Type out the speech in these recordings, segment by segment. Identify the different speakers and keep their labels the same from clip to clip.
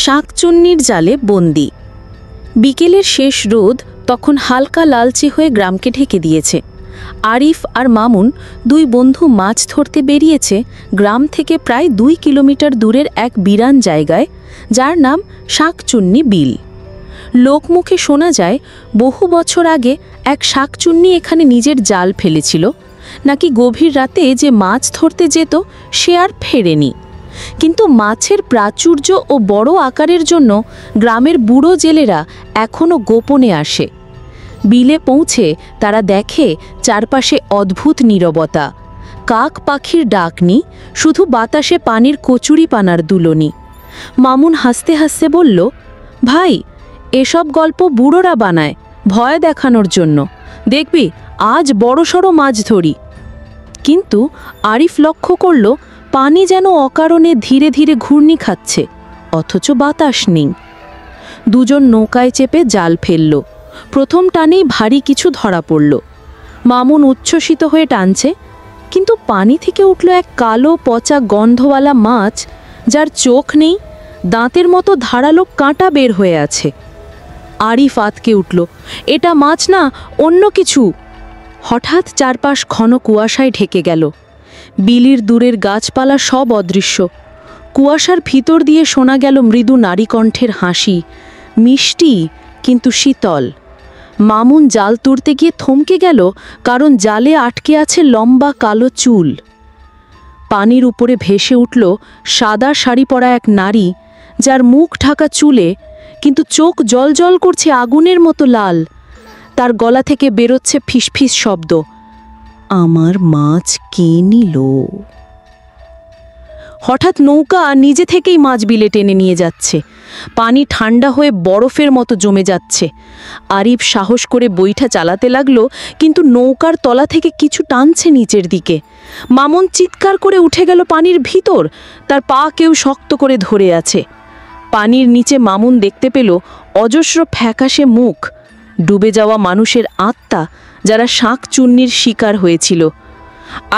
Speaker 1: শাঁকচুন্নির জালে বন্দি। বিকেলের শেষ রোদ তখন হালকা লালচে হয়ে গ্রামকে ঢেকে দিয়েছে। আরিফ আর মামুন দুই বন্ধু মাছ ধরতে বেরিয়েছে গ্রাম থেকে প্রায় 2 কিলোমিটার দূরের এক বিরান জায়গায়, যার নাম শাঁকচুন্নি বিল। লোকমুখে শোনা যায় বহু বছর আগে এক শাঁকচুন্নি এখানে নিজের জাল ফেলেছিল, নাকি গভীর রাতে যে মাছ ধরতে যেত সে আর ফেরেনি। কিন্তু মাছের প্রাচুর্য ও বড় আকারের জন্য গ্রামের বুড়ো জেলেরা এখনও গোপনে আসে। বিলে পৌঁছে তারা দেখে চারপাশে অদ্ভুত নীরবতা, কাক পাখির ডাক নেই, শুধু বাতাসে পানির কচুরিপানার দুলনি। মামুন হাসতে হাসতে বলল, ভাই, এসব গল্প বুড়োরা বানায় ভয় দেখানোর জন্য, দেখবি আজ বড়সড় মাছ ধরি। কিন্তু আরিফ লক্ষ্য করল পানি যেন অকারণে ধীরে ধীরে ঘূর্ণি খাচ্ছে, অথচ বাতাস নেই। দুজন নৌকায় চেপে জাল ফেলল। প্রথম টানেই ভারী কিছু ধরা পড়ল। মামুন উচ্ছ্বসিত হয়ে টানছে, কিন্তু পানি থেকে উঠল এক কালো পচা গন্ধওয়ালা মাছ, যার চোখ নেই, দাঁতের মতো ধারালো কাঁটা বের হয়ে আছে। আরিফ আতকে উঠল, এটা মাছ না, অন্য কিছু। হঠাৎ চারপাশ ঘন কুয়াশায় ঢেকে গেল। বিলির দূরের গাছপালা সব অদৃশ্য। কুয়াশার ভিতর দিয়ে শোনা গেল মৃদু নারীকণ্ঠের হাসি, মিষ্টি কিন্তু শীতল। মামুন জাল তুলতে গিয়ে থমকে গেল, কারণ জালে আটকে আছে লম্বা কালো চুল। পানির উপরে ভেসে উঠল সাদা শাড়ি পরা এক নারী, যার মুখ ঢাকা চুলে, কিন্তু চোখ জ্বলজ্বল করছে আগুনের মতো লাল। তার গলা থেকে বেরোচ্ছে ফিসফিস শব্দ, আমার মাছ কে নিল? হঠাৎ নৌকা নিজে থেকেই মাছ বিলে টেনে নিয়ে যাচ্ছে। পানি ঠান্ডা হয়ে বরফের মতো জমে যাচ্ছে। আরিফ সাহস করে বৈঠা চালাতে লাগলো, কিন্তু নৌকার তলা থেকে কিছু টানছে নিচের দিকে। মামুন চিৎকার করে উঠে গেল পানির ভিতর, তার পা কেউ শক্ত করে ধরে আছে। পানির নিচে মামুন দেখতে পেল অজস্র ফ্যাকাশে মুখ, ডুবে যাওয়া মানুষের আত্মা, যারা শাঁকচুন্নির শিকার হয়েছিল।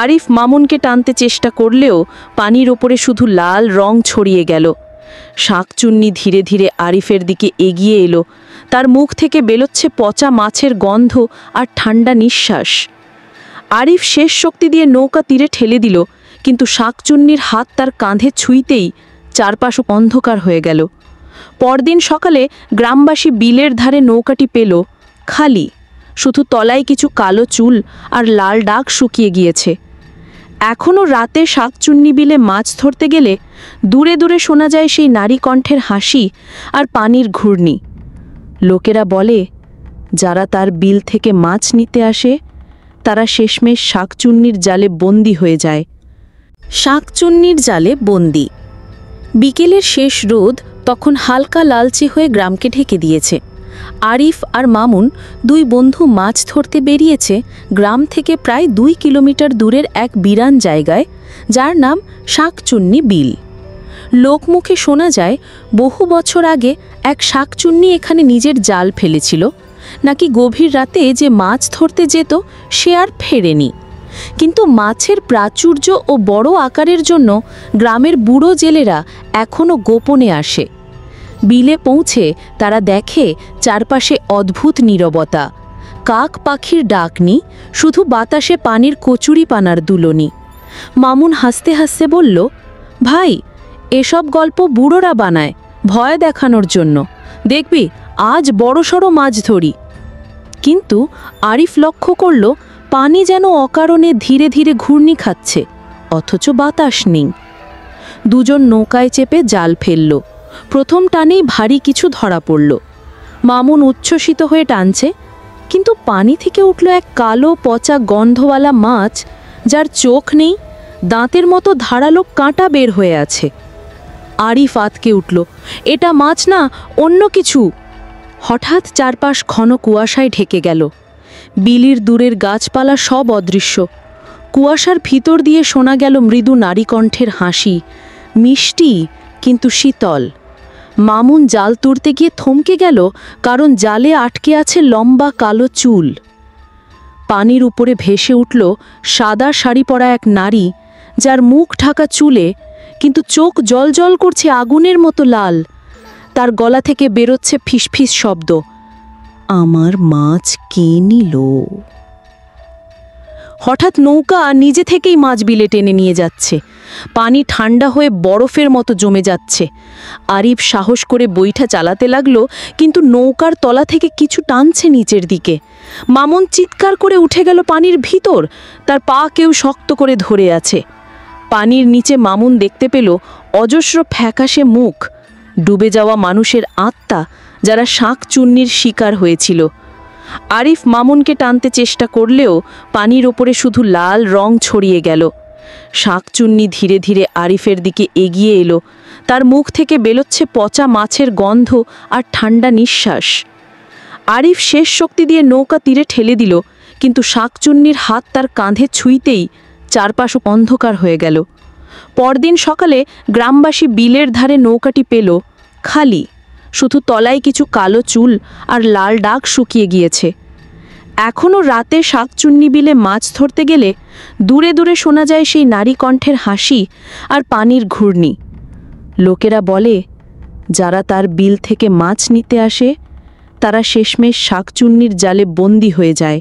Speaker 1: আরিফ মামুনকে টানতে চেষ্টা করলেও পানির ওপরে শুধু লাল রং ছড়িয়ে গেল। শাঁকচুন্নি ধীরে ধীরে আরিফের দিকে এগিয়ে এলো। তার মুখ থেকে বেরোচ্ছে পচা মাছের গন্ধ আর ঠান্ডা নিঃশ্বাস। আরিফ শেষ শক্তি দিয়ে নৌকা তীরে ঠেলে দিল, কিন্তু শাঁকচুন্নির হাত তার কাঁধে ছুঁইতেই চারপাশ অন্ধকার হয়ে গেল। পরদিন সকালে গ্রামবাসী বিলের ধারে নৌকাটি পেল খালি, শুধু তলায় কিছু কালো চুল আর লাল দাগ শুকিয়ে গিয়েছে। এখনও রাতে শাঁকচুন্নি বিলে মাছ ধরতে গেলে দূরে দূরে শোনা যায় সেই নারী কণ্ঠের হাসি আর পানির ঘূর্ণি। লোকেরা বলে, যারা তার বিল থেকে মাছ নিতে আসে তারা শেষমেশ শাঁকচুন্নির জালে বন্দি হয়ে যায়। শাঁকচুন্নির জালে বন্দি। বিকেলের শেষ রোদ তখন হালকা লালচে হয়ে গ্রামকে ঢেকে দিয়েছে। আরিফ আর মামুন দুই বন্ধু মাছ ধরতে বেরিয়েছে গ্রাম থেকে প্রায় 2 কিলোমিটার দূরের এক বিরান জায়গায়, যার নাম শাঁকচুন্নি বিল। লোকমুখে শোনা যায় বহু বছর আগে এক শাঁকচুন্নি এখানে নিজের জাল ফেলেছিল, নাকি গভীর রাতে যে মাছ ধরতে যেত সে আর ফেরেনি। কিন্তু মাছের প্রাচুর্য ও বড় আকারের জন্য গ্রামের বুড়ো জেলেরা এখনও গোপনে আসে। বিলে পৌঁছে তারা দেখে চারপাশে অদ্ভুত নীরবতা, কাক পাখির ডাক নেই, শুধু বাতাসে পানির কচুরিপানার দুলনি। মামুন হাসতে হাসতে বলল, ভাই, এসব গল্প বুড়োরা বানায় ভয় দেখানোর জন্য, দেখবি আজ বড়সড় মাছ ধরি। কিন্তু আরিফ লক্ষ্য করল পানি যেন অকারণে ধীরে ধীরে ঘূর্ণি খাচ্ছে, অথচ বাতাস নেই। দুজন নৌকায় চেপে জাল ফেলল। প্রথম টানেই ভারী কিছু ধরা পড়ল। মামুন উচ্ছ্বসিত হয়ে টানছে, কিন্তু পানি থেকে উঠল এক কালো পচা গন্ধওয়ালা মাছ, যার চোখ নেই, দাঁতের মতো ধারালো কাঁটা বের হয়ে আছে। আরিফ আতকে উঠল, এটা মাছ না, অন্য কিছু। হঠাৎ চারপাশ ঘন কুয়াশায় ঢেকে গেল। বিলির দূরের গাছপালা সব অদৃশ্য। কুয়াশার ভিতর দিয়ে শোনা গেল মৃদু নারীকণ্ঠের হাসি, মিষ্টি কিন্তু শীতল। মামুন জাল তুলতে গিয়ে থমকে গেল, কারণ জালে আটকে আছে লম্বা কালো চুল। পানির উপরে ভেসে উঠল সাদা শাড়ি পরা এক নারী, যার মুখ ঢাকা চুলে, কিন্তু চোখ জ্বলজ্বল করছে আগুনের মতো লাল। তার গলা থেকে বেরোচ্ছে ফিসফিস শব্দ, আমার মাছ কে নিল? হঠাৎ নৌকা নিজে থেকেই মাছ বিলে টেনে নিয়ে যাচ্ছে। পানি ঠান্ডা হয়ে বরফের মতো জমে যাচ্ছে। আরিফ সাহস করে বইটা চালাতে লাগলো, কিন্তু নৌকার তলা থেকে কিছু টানছে নিচের দিকে। মামুন চিৎকার করে উঠে গেল পানির ভিতর, তার পা কেউ শক্ত করে ধরে আছে। পানির নিচে মামুন দেখতে পেল অজস্র ফ্যাকাশে মুখ, ডুবে যাওয়া মানুষের আত্মা, যারা শাঁকচুন্নির শিকার হয়েছিল। আরিফ মামুনকে টানতে চেষ্টা করলেও পানির ওপরে শুধু লাল রং ছড়িয়ে গেল। শাঁকচুন্নি ধীরে ধীরে আরিফের দিকে এগিয়ে এলো, তার মুখ থেকে বেরোচ্ছে পচা মাছের গন্ধ আর ঠান্ডা নিঃশ্বাস। আরিফ শেষ শক্তি দিয়ে নৌকা তীরে ঠেলে দিল, কিন্তু শাঁকচুন্নির হাত তার কাঁধে ছুঁইতেই চারপাশ অন্ধকার হয়ে গেল। পরদিন সকালে গ্রামবাসী বিলের ধারে নৌকাটি পেল খালি, শুধু তলায় কিছু কালো চুল আর লাল দাগ শুকিয়ে গিয়েছে। এখনও রাতে শাঁকচুন্নি বিলে মাছ ধরতে গেলে দূরে দূরে শোনা যায় সেই নারী কণ্ঠের হাসি আর পানির ঘূর্ণি। লোকেরা বলে, যারা তার বিল থেকে মাছ নিতে আসে তারা শেষমেশ শাঁকচুন্নির জালে বন্দী হয়ে যায়।